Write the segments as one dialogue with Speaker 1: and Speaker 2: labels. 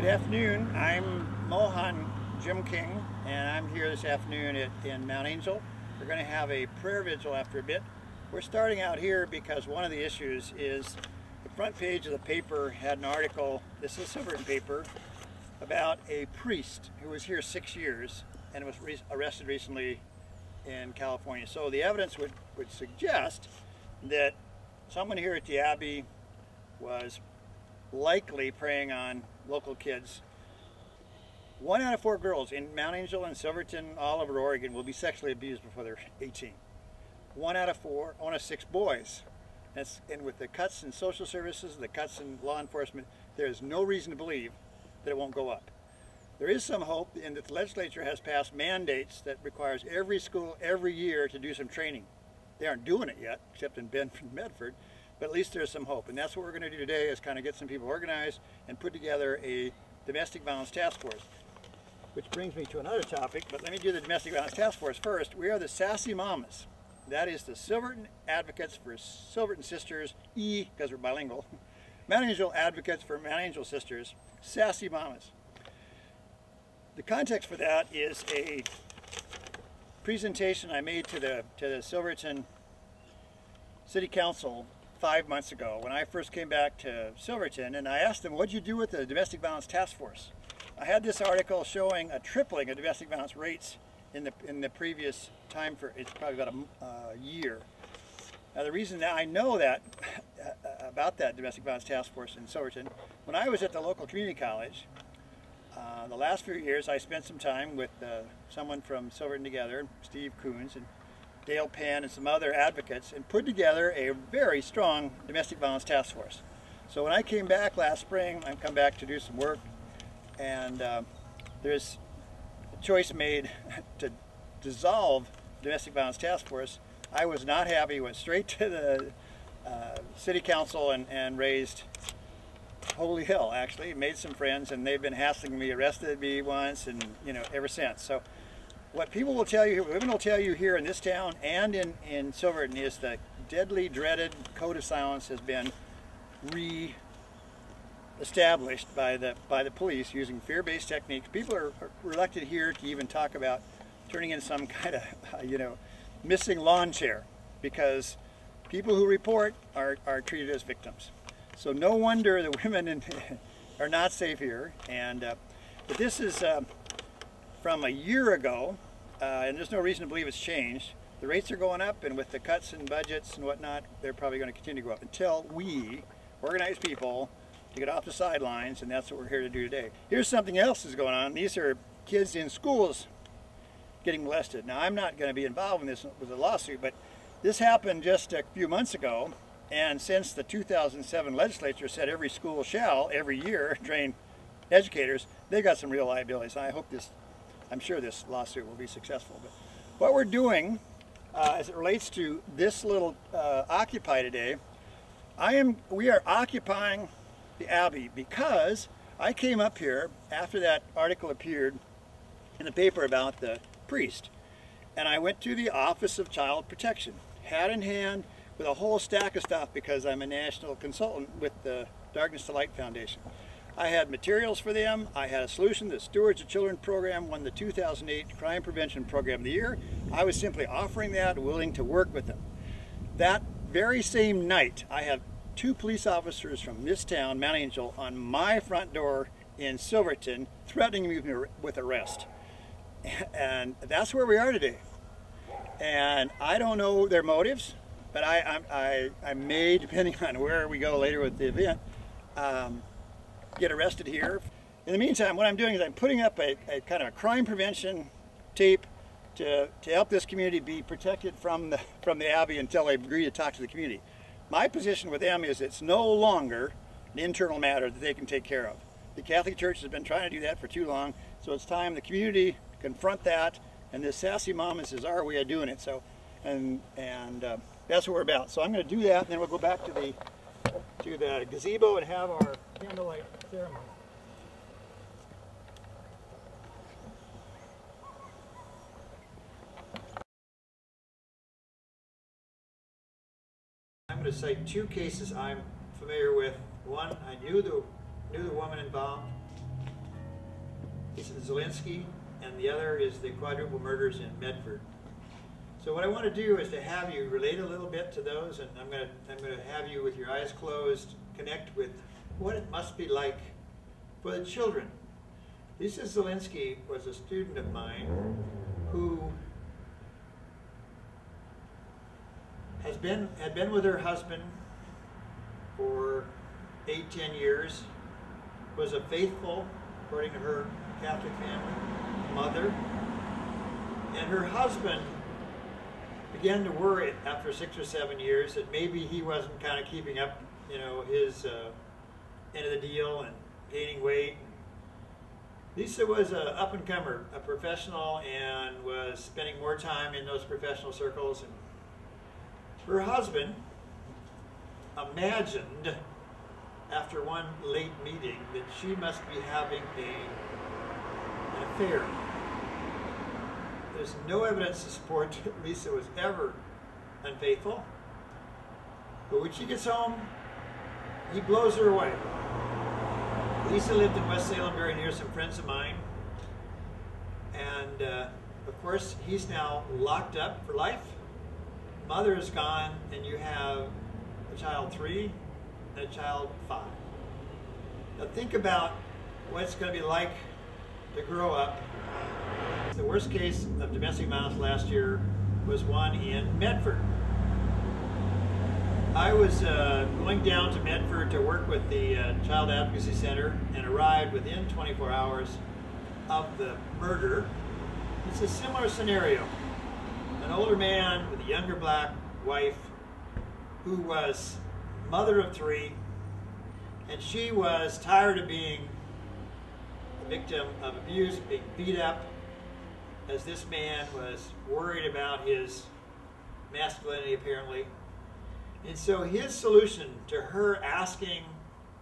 Speaker 1: Good afternoon. I'm Mohan Jim King, and I'm here this afternoon in Mount Angel. We're going to have a prayer vigil after a bit. We're starting out here because one of the issues is the front page of the paper had an article, this is a Silverton paper, about a priest who was here 6 years and was arrested recently in California. So the evidence would suggest that someone here at the Abbey was likely preying on local kids. 1 out of 4 girls in Mount Angel and Silverton, all over Oregon, will be sexually abused before they're 18. 1 out of 6 boys. And with the cuts in social services, the cuts in law enforcement, there is no reason to believe that it won't go up. There is some hope in that the legislature has passed mandates that requires every school every year to do some training. They aren't doing it yet, except in Medford. But at least there's some hope, and that's what we're going to do today, is kind of get some people organized and put together a domestic violence task force. Which brings me to another topic, but let me do the domestic violence task force first. We are the Sassy Mamas. That is the Silverton Advocates for Silverton Sisters, because we're bilingual. Mount Angel Advocates for Mount Angel Sisters, Sassy Mamas. The context for that is a presentation I made to the Silverton City Council 5 months ago when I first came back to Silverton, and I asked them, what'd you do with the domestic violence task force? I had this article showing a tripling of domestic violence rates in the previous time, for it's probably about a year. Now the reason that I know that about that domestic violence task force in Silverton, when I was at the local community college, the last few years I spent some time with someone from Silverton Together, Steve Coons, and Dale Penn and some other advocates, and put together a very strong domestic violence task force. So when I came back last spring, I've come back to do some work, and there's a choice made to dissolve the domestic violence task force. I was not happy, went straight to the city council and raised holy hell, actually. Made some friends, and they've been hassling me, arrested me once, and ever since. So what people will tell you, women will tell you here in this town and in Silverton, is the deadly dreaded code of silence has been re-established by the police using fear-based techniques. People are reluctant here to even talk about turning in some kind of missing lawn chair, because people who report are treated as victims. So no wonder the women are not safe here. And but this is from a year ago, and there's no reason to believe it's changed. The rates are going up, and with the cuts in budgets and whatnot, they're probably going to continue to go up until we organize people to get off the sidelines, and that's what we're here to do today. Here's something else that's going on. These are kids in schools getting molested. Now, I'm not going to be involved in this with a lawsuit, but this happened just a few months ago, and since the 2007 legislature said every school shall, every year, train educators, they've got some real liabilities. And I'm sure this lawsuit will be successful. But what we're doing, as it relates to this little Occupy today, we are occupying the Abbey because I came up here after that article appeared in the paper about the priest, and I went to the Office of Child Protection, hat in hand, with a whole stack of stuff, because I'm a national consultant with the Darkness to Light Foundation. I had materials for them. I had a solution. The Stewards of Children program won the 2008 Crime Prevention Program of the Year. I was simply offering that, willing to work with them. That very same night, I have 2 police officers from this town, Mount Angel, on my front door in Silverton, threatening me with arrest. And that's where we are today. And I don't know their motives, but I may, depending on where we go later with the event, get arrested here. In the meantime, what I'm doing is I'm putting up a kind of a crime prevention tape to help this community be protected from the Abbey until they agree to talk to the community. My position with them is it's no longer an internal matter that they can take care of. The Catholic Church has been trying to do that for too long, so it's time the community confront that, and this Sassy Mamas is our way of doing it. So, and that's what we're about. So I'm going to do that, and then we'll go back to the gazebo and have our candlelight ceremony. I'm going to cite 2 cases I'm familiar with. One, I knew the woman involved. This is Zielinski, and the other is the quadruple murders in Medford. So what I want to do is to have you relate a little bit to those, and I'm going to have you, with your eyes closed, connect with what it must be like for the children. Lisa Zielinski was a student of mine who had been with her husband for 8-10 years, was a faithful, according to her Catholic family, mother, and her husband began to worry after 6 or 7 years that maybe he wasn't kind of keeping up, you know, his end of the deal and gaining weight. Lisa was an up-and-comer, a professional, and was spending more time in those professional circles. And her husband imagined, after one late meeting, that she must be having an affair. There's no evidence to support that Lisa was ever unfaithful. But when she gets home, he blows her away. Lisa lived in West Salem, very near some friends of mine. And of course, he's now locked up for life. Mother is gone, and you have a child 3 and a child 5. Now think about what it's going to be like to grow up. The worst case of domestic violence last year was one in Medford. I was going down to Medford to work with the Child Advocacy Center and arrived within 24 hours of the murder. It's a similar scenario. An older man with a younger black wife who was mother of 3, and she was tired of being a victim of abuse, being beat up, as this man was worried about his masculinity, apparently. And so his solution to her asking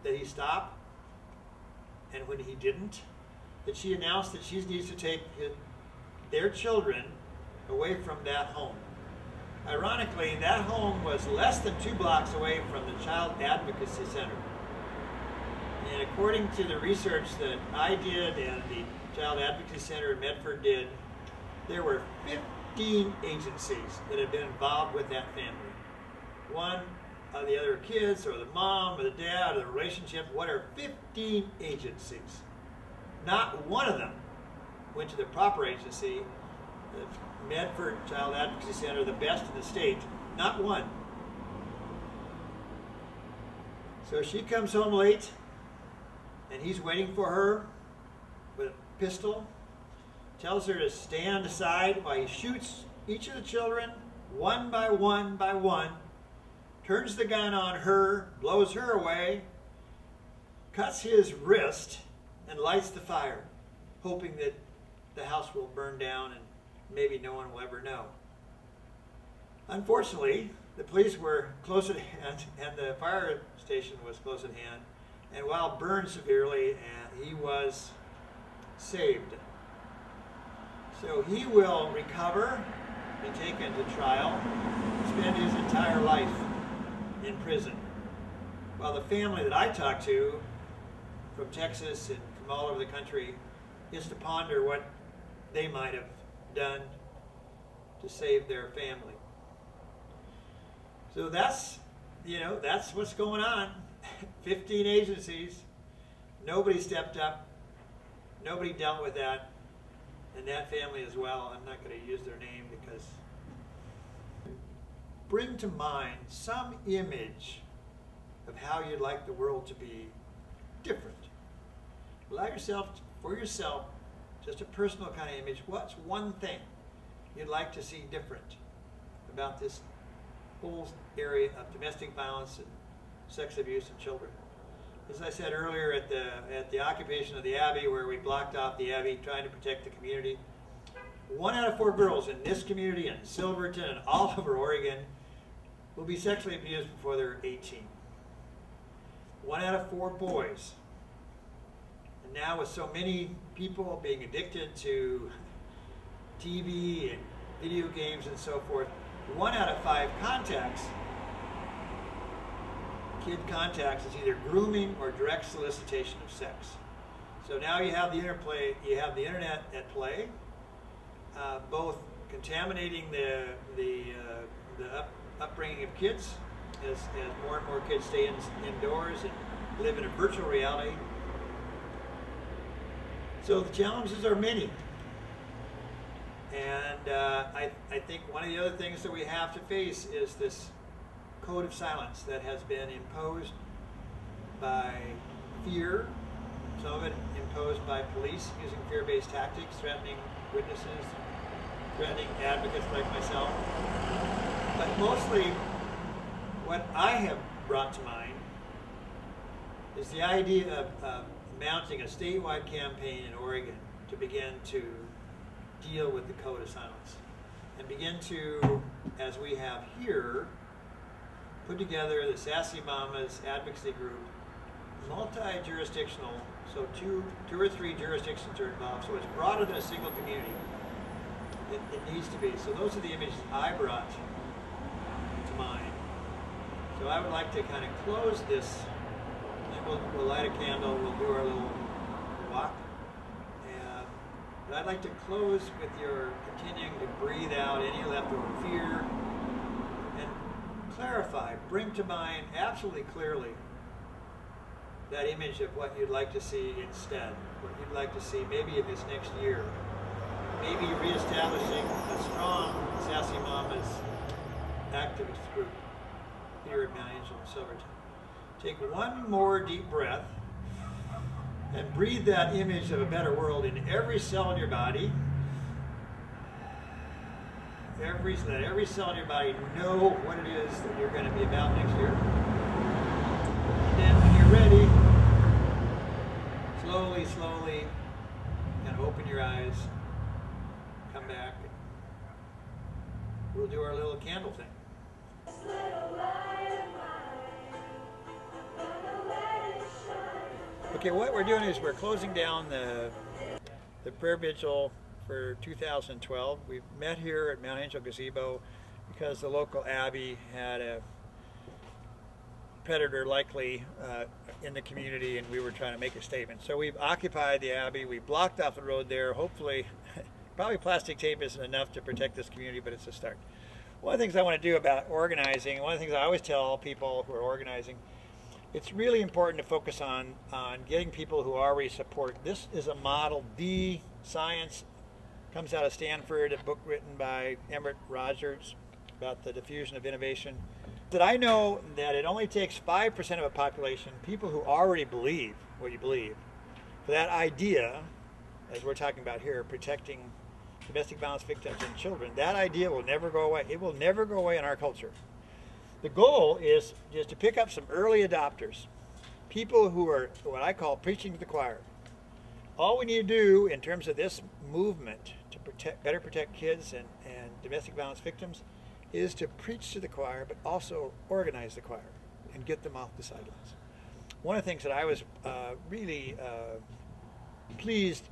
Speaker 1: that he stop, and when he didn't, that she announced that she needs to take their children away from that home. Ironically, that home was less than 2 blocks away from the Child Advocacy Center. And according to the research that I did and the Child Advocacy Center in Medford did, there were 15 agencies that had been involved with that family. One of the other kids, or the mom, or the dad, or the relationship, what are 15 agencies? Not one of them went to the proper agency, the Medford Child Advocacy Center, the best in the state, not one. So she comes home late, and he's waiting for her with a pistol, tells her to stand aside while he shoots each of the children one by one by one, turns the gun on her, blows her away, cuts his wrist, and lights the fire, hoping that the house will burn down and maybe no one will ever know. Unfortunately, the police were close at hand, and the fire station was close at hand, and while burned severely, he was saved. So he will recover, be taken to trial, spend his entire life in prison. While the family that I talked to from Texas and from all over the country is to ponder what they might have done to save their family. So that's, you know, that's what's going on. 15 agencies, nobody stepped up, nobody dealt with that, and that family as well. I'm not going to use their name because bring to mind some image of how you'd like the world to be different. Allow yourself, for yourself, just a personal kind of image. What's one thing you'd like to see different about this whole area of domestic violence and sex abuse of children? As I said earlier, at the occupation of the Abbey, where we blocked off the Abbey trying to protect the community, 1 out of 4 girls in this community, in Silverton and all over Oregon, will be sexually abused before they're 18. 1 out of 4 boys. And now with so many people being addicted to TV and video games and so forth, 1 out of 5 contacts, kid contacts, is either grooming or direct solicitation of sex. So now you have the interplay, you have the internet at play, both contaminating the upbringing of kids as more and more kids stay indoors and live in a virtual reality. So the challenges are many. And I think one of the other things that we have to face is this code of silence that has been imposed by fear, some of it imposed by police using fear-based tactics, threatening witnesses, threatening advocates like myself. But mostly what I have brought to mind is the idea of mounting a statewide campaign in Oregon to begin to deal with the code of silence and begin to, as we have here, put together the Sassy Mamas advocacy group, multi-jurisdictional, so two or three jurisdictions are involved, so it's broader than a single community. It needs to be. So those are the images I brought to mind. So I would like to kind of close this, and we'll light a candle, we'll do our little walk. But I'd like to close with your continuing to breathe out any leftover fear and clarify, bring to mind absolutely clearly that image of what you'd like to see instead, what you'd like to see maybe in this next year. Maybe reestablishing a strong Sassy Mamas activist group here at Mount Angel in Silverton. Take one more deep breath and breathe that image of a better world in every cell in your body. Let every cell in your body know what it is that you're going to be about next year. And then when you're ready, slowly, kind of open your eyes, come back, and we'll do our little candle thing. Okay, what we're doing is we're closing down the prayer vigil for 2012. We've met here at Mount Angel Gazebo because the local Abbey had a predator likely in the community, and we were trying to make a statement. So we've occupied the Abbey, we blocked off the road there. Hopefully, probably plastic tape isn't enough to protect this community, but it's a start. One of the things I want to do about organizing, one of the things I always tell people who are organizing, it's really important to focus on getting people who already support. This is a model D science, comes out of Stanford, a book written by Emmett Rogers about the diffusion of innovation. That I know that it only takes 5% of a population, people who already believe what you believe, for that idea, as we're talking about here, protecting domestic violence victims and children, that idea will never go away. It will never go away in our culture. The goal is just to pick up some early adopters, people who are what I call preaching to the choir. All we need to do in terms of this movement to better protect kids and domestic violence victims is to preach to the choir, but also organize the choir and get them off the sidelines. One of the things that I was really pleased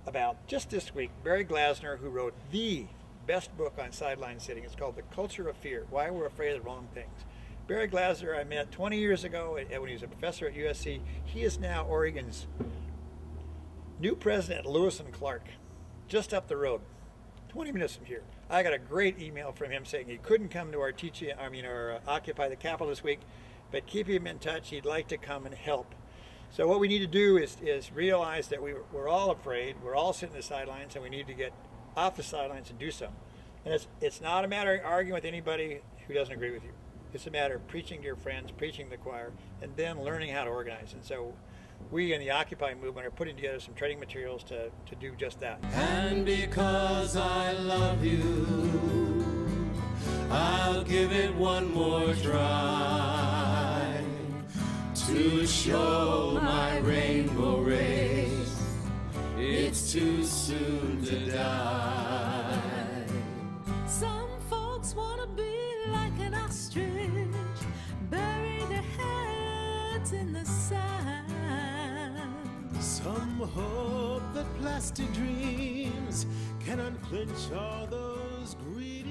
Speaker 1: about just this week, Barry Glasner, who wrote the best book on sideline sitting. It's called The Culture of Fear, Why We're Afraid of the Wrong Things. Barry Glasner I met 20 years ago when he was a professor at USC. He is now Oregon's new president, Lewis and Clark, just up the road, 20 minutes from here. I got a great email from him saying he couldn't come to our Occupy the Capitol this week, but keep him in touch. He'd like to come and help. So what we need to do is realize that we're all afraid, we're all sitting on the sidelines, and we need to get off the sidelines and do something. And it's not a matter of arguing with anybody who doesn't agree with you. It's a matter of preaching to your friends, preaching to the choir, and then learning how to organize. And so we in the Occupy movement are putting together some training materials to do just that.
Speaker 2: And because I love you, I'll give it one more try to show my rainbow rays. It's too soon to die.
Speaker 3: Some folks want to be like an ostrich, bury their heads in the sand.
Speaker 2: Some hope that plastic dreams can unclench all those greedy